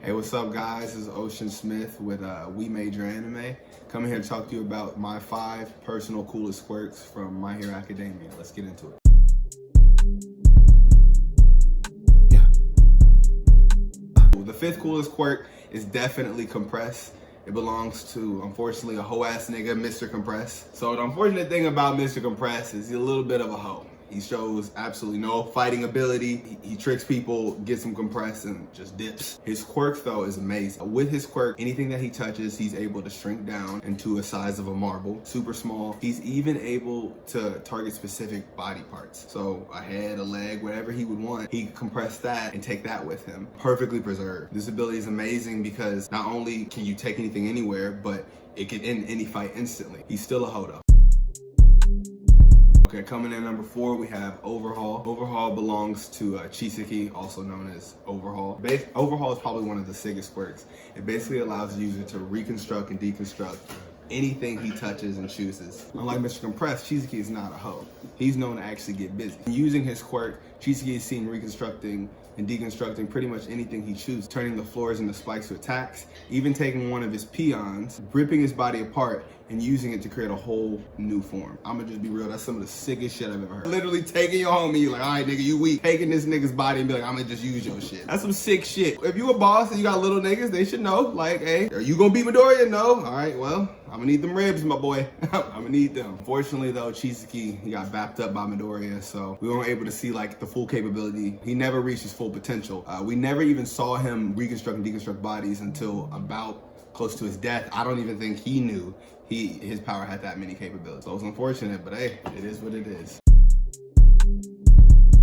Hey, what's up, guys? This is Ocean Smith with We Major Anime. Coming here to talk to you about my 5 personal coolest quirks from My Hero Academia. Let's get into it. The 5th coolest quirk is definitely Compress. It belongs to, unfortunately, a hoe-ass nigga, Mr. Compress. So the unfortunate thing about Mr. Compress is he's a little bit of a hoe. He shows absolutely no fighting ability. He tricks people, gets them compressed, and just dips. His quirk, though, is amazing. With his quirk, anything that he touches, he's able to shrink down into a size of a marble. Super small. He's even able to target specific body parts. So a head, a leg, whatever he would want, he can compress that and take that with him. Perfectly preserved. This ability is amazing because not only can you take anything anywhere, but it can end any fight instantly. He's still a hoe, though. Okay, coming in number 4, we have Overhaul. Overhaul belongs to Chiseki, also known as Overhaul. Overhaul is probably one of the sickest quirks. It basically allows the user to reconstruct and deconstruct anything he touches and chooses. Unlike Mr. Compress, Chiseki is not a hoe. He's known to actually get busy. Using his quirk, Chiseki is seen reconstructing and deconstructing pretty much anything he chooses, turning the floors into spikes to attacks, even taking one of his peons, ripping his body apart, and using it to create a whole new form. I'ma just be real, that's some of the sickest shit I've ever heard. Literally taking your homie, you like, all right, nigga, you weak. Taking this nigga's body and be like, I'ma just use your shit. That's some sick shit. If you a boss and you got little niggas, they should know, like, hey, are you gonna beat Midoriya? No? All right, well, I'm gonna need them ribs, my boy. I'm gonna need them. Unfortunately, though, Chiseki, he got bapped up by Midoriya, so we weren't able to see, like, the full capability. He never reached his full potential. We never even saw him reconstruct and deconstruct bodies until about close to his death. I don't even think he knew his power had that many capabilities. So it's unfortunate, but hey, it is what it is.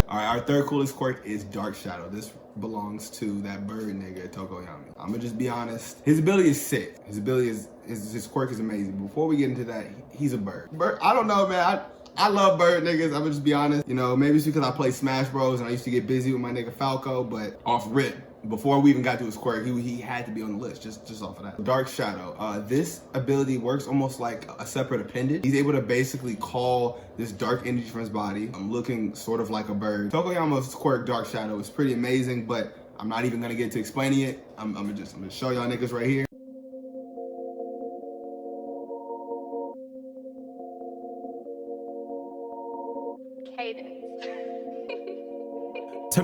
All right, our 3rd coolest quirk is Dark Shadow. This belongs to that bird nigga, Tokoyami. I'm gonna just be honest. His ability is sick. His quirk is amazing. Before we get into that, he's a bird. I don't know, man. I love bird niggas. I'm gonna just be honest. You know, maybe it's because I play Smash Bros. And I used to get busy with my nigga Falco, but off rip, before we even got to his quirk, he had to be on the list just off of that. Dark Shadow. This ability works almost like a separate appendage. He's able to basically call this dark energy from his body, looking sort of like a bird. Tokoyama's quirk, Dark Shadow, is pretty amazing, but I'm not even gonna get to explaining it. I'm gonna show y'all niggas right here.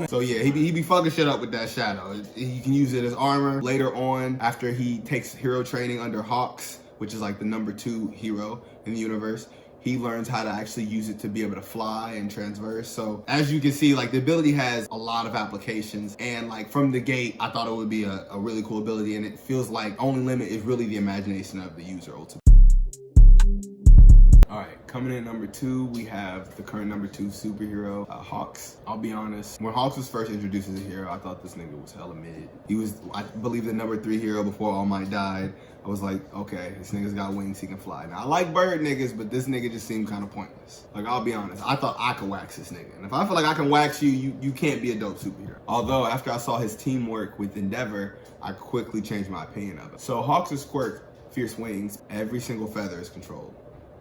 So yeah, he be fucking shit up with that shadow. He can use it as armor later on after he takes hero training under Hawks, which is like the number 2 hero in the universe. He learns how to actually use it to be able to fly and transverse. So as you can see, like, the ability has a lot of applications, and like from the gate, I thought it would be a really cool ability, and it feels like only limit is really the imagination of the user ultimately. All right, coming in number 2, we have the current number 2 superhero, Hawks. I'll be honest, when Hawks was first introduced as a hero, I thought this nigga was hella mid. He was, I believe, the number 3 hero before All Might died. I was like, okay, this nigga's got wings, he can fly. Now, I like bird niggas, but this nigga just seemed kind of pointless. Like, I'll be honest, I thought I could wax this nigga. And if I feel like I can wax you, you can't be a dope superhero. Although, after I saw his teamwork with Endeavor, I quickly changed my opinion of it. So Hawks' quirk, Fierce Wings, every single feather is controlled.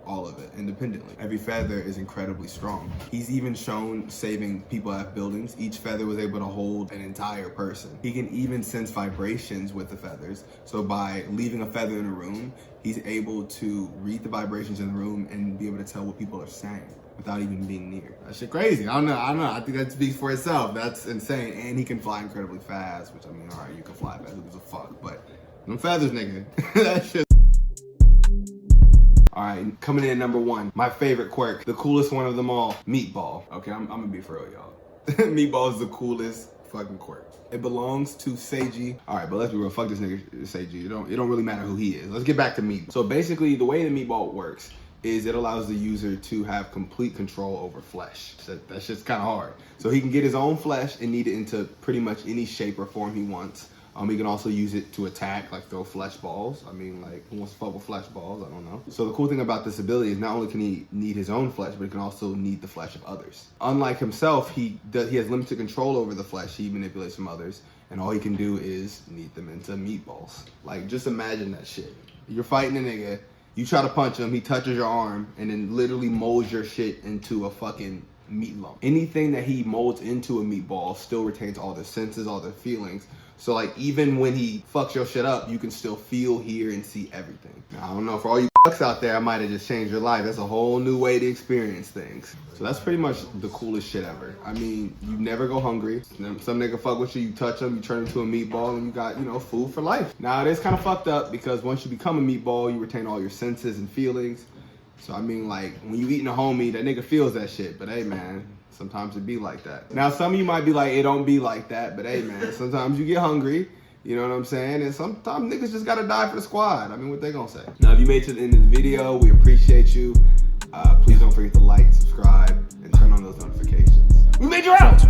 All of it, independently. Every feather is incredibly strong. He's even shown saving people at buildings. Each feather was able to hold an entire person. He can even sense vibrations with the feathers. So by leaving a feather in a room, he's able to read the vibrations in the room and be able to tell what people are saying without even being near. That shit crazy. I don't know. I think that speaks for itself. That's insane. And he can fly incredibly fast, which, I mean, all right, you can fly fast, who gives a fuck, but them feathers, nigga, that shit. All right, coming in at number 1, my favorite quirk, the coolest one of them all, Meatball. Okay, I'm gonna be for real, y'all. Meatball is the coolest fucking quirk. It belongs to Seiji. All right, but let's be real, fuck this nigga Seiji. It don't really matter who he is. Let's get back to Meatball. So basically, the way the Meatball works is it allows the user to have complete control over flesh. That's just kind of hard. So he can get his own flesh and knead it into pretty much any shape or form he wants. He can also use it to attack, like throw flesh balls. I mean, like, who wants to fuck with flesh balls? I don't know. So the cool thing about this ability is not only can he knead his own flesh, but he can also knead the flesh of others. Unlike himself, he has limited control over the flesh he manipulates from others, and all he can do is knead them into meatballs. Like, just imagine that shit. You're fighting a nigga, you try to punch him, he touches your arm, and then literally molds your shit into a fucking meat lump. Anything that he molds into a meatball still retains all their senses, all their feelings. So like even when he fucks your shit up, you can still feel, hear, and see everything. Now, I don't know, for all you fucks out there, I might have just changed your life. That's a whole new way to experience things. So that's pretty much the coolest shit ever. I mean, you never go hungry. Some nigga fuck with you, you touch him, you turn into a meatball, and you got, you know, food for life. Now, it is kind of fucked up because once you become a meatball, you retain all your senses and feelings. So I mean, like, when you eating a homie, that nigga feels that shit. But hey, man, sometimes it be like that. Now, some of you might be like, it don't be like that. But hey, man, sometimes you get hungry. You know what I'm saying? And sometimes niggas just gotta die for the squad. I mean, what they gonna say? Now, if you made it to the end of the video, we appreciate you. Please don't forget to like, subscribe, and turn on those notifications. We made you out!